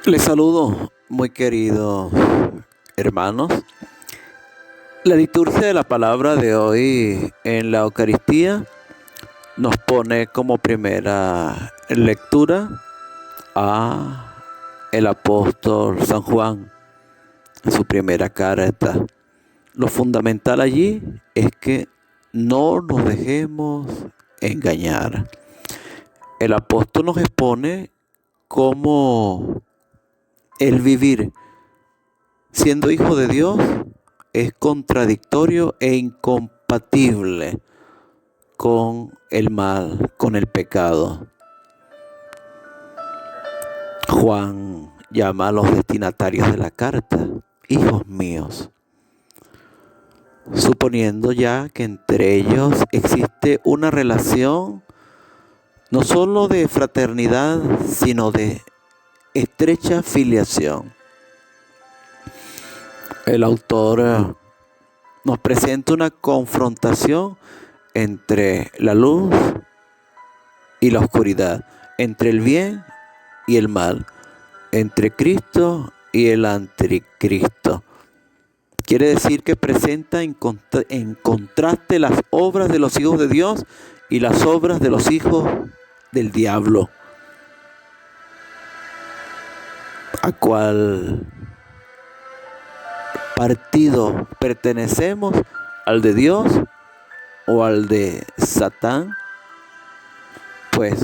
Les saludo, muy queridos hermanos. La liturgia de la palabra de hoy en la Eucaristía nos pone como primera lectura a el apóstol San Juan, en su primera carta. Lo fundamental allí es que no nos dejemos engañar. El apóstol nos expone cómo el vivir siendo hijo de Dios es contradictorio e incompatible con el mal, con el pecado. Juan llama a los destinatarios de la carta hijos míos, suponiendo ya que entre ellos existe una relación no solo de fraternidad, sino de estrecha filiación. El autor nos presenta una confrontación entre la luz y la oscuridad, entre el bien y el mal, entre Cristo y el anticristo. Quiere decir que presenta en contraste las obras de los hijos de Dios y las obras de los hijos del diablo, a cual partido pertenecemos, al de Dios o al de Satán. Pues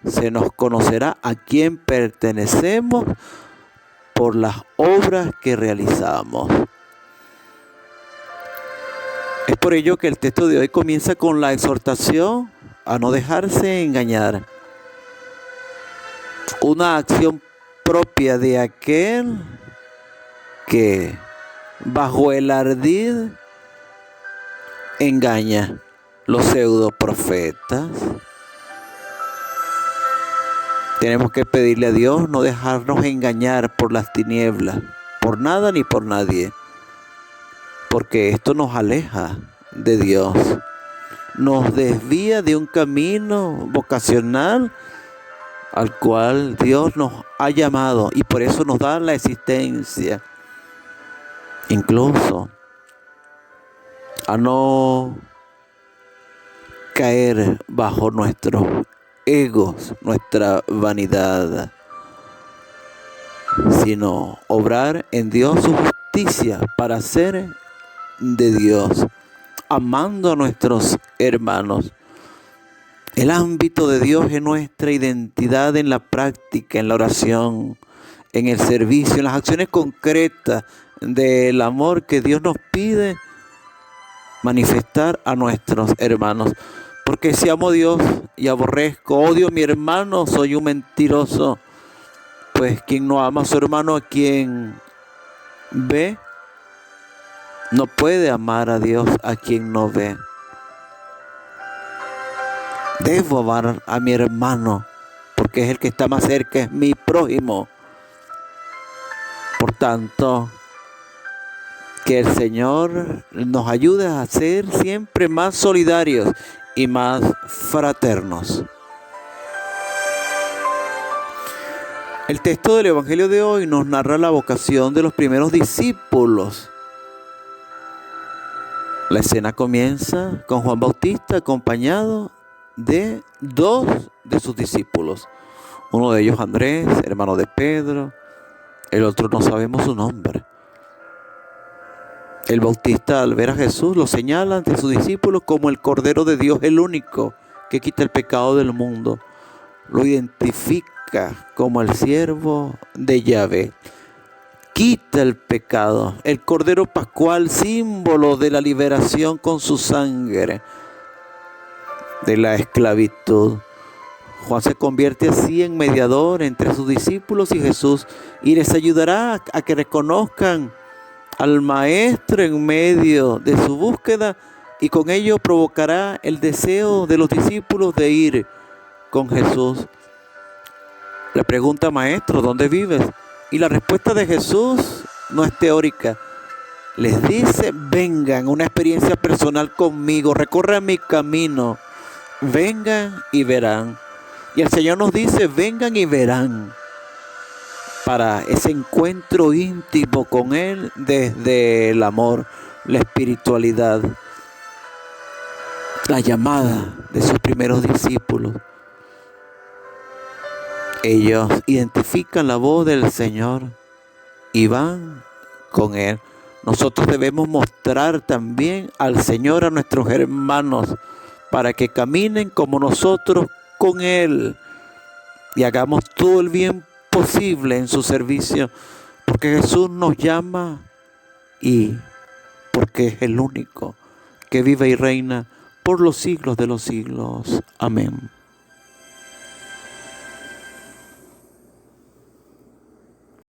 se nos conocerá a quién pertenecemos por las obras que realizamos. Es por ello que el texto de hoy comienza con la exhortación a no dejarse engañar. Una acción propia de aquel que bajo el ardid engaña, los pseudoprofetas. Tenemos que pedirle a Dios no dejarnos engañar por las tinieblas, por nada ni por nadie, porque esto nos aleja de Dios, nos desvía de un camino vocacional al cual Dios nos ha llamado y por eso nos da la existencia. Incluso a no caer bajo nuestros egos, nuestra vanidad, sino obrar en Dios su justicia para ser de Dios, amando a nuestros hermanos. El ámbito de Dios es nuestra identidad en la práctica, en la oración, en el servicio, en las acciones concretas del amor que Dios nos pide manifestar a nuestros hermanos. Porque si amo a Dios y aborrezco, odio a mi hermano, soy un mentiroso. Pues quien no ama a su hermano, a quien ve, no puede amar a Dios a quien no ve. Debo amar a mi hermano porque es el que está más cerca, es mi prójimo. Por tanto, que el Señor nos ayude a ser siempre más solidarios y más fraternos. El texto del Evangelio de hoy nos narra la vocación de los primeros discípulos. La escena comienza con Juan Bautista acompañado de dos de sus discípulos. Uno de ellos Andrés, hermano de Pedro, el otro no sabemos su nombre. El Bautista, al ver a Jesús, lo señala ante sus discípulos como el Cordero de Dios, el único que quita el pecado del mundo. Lo identifica como el siervo de Yahvé. Quita el pecado, el Cordero Pascual, símbolo de la liberación con su sangre de la esclavitud. Juan se convierte así en mediador entre sus discípulos y Jesús y les ayudará a que reconozcan al Maestro en medio de su búsqueda y con ello provocará el deseo de los discípulos de ir con Jesús. Le pregunta: Maestro, ¿dónde vives? Y la respuesta de Jesús no es teórica. Les dice: vengan, una experiencia personal conmigo, recorran mi camino, vengan y verán. Y el Señor nos dice: vengan y verán. para ese encuentro íntimo con Él desde el amor, la espiritualidad, la llamada de sus primeros discípulos. Ellos identifican la voz del Señor y van con Él. Nosotros debemos mostrar también al Señor a nuestros hermanos para que caminen como nosotros con Él y hagamos todo el bien posible en su servicio, porque Jesús nos llama y porque es el único que vive y reina por los siglos de los siglos. Amén.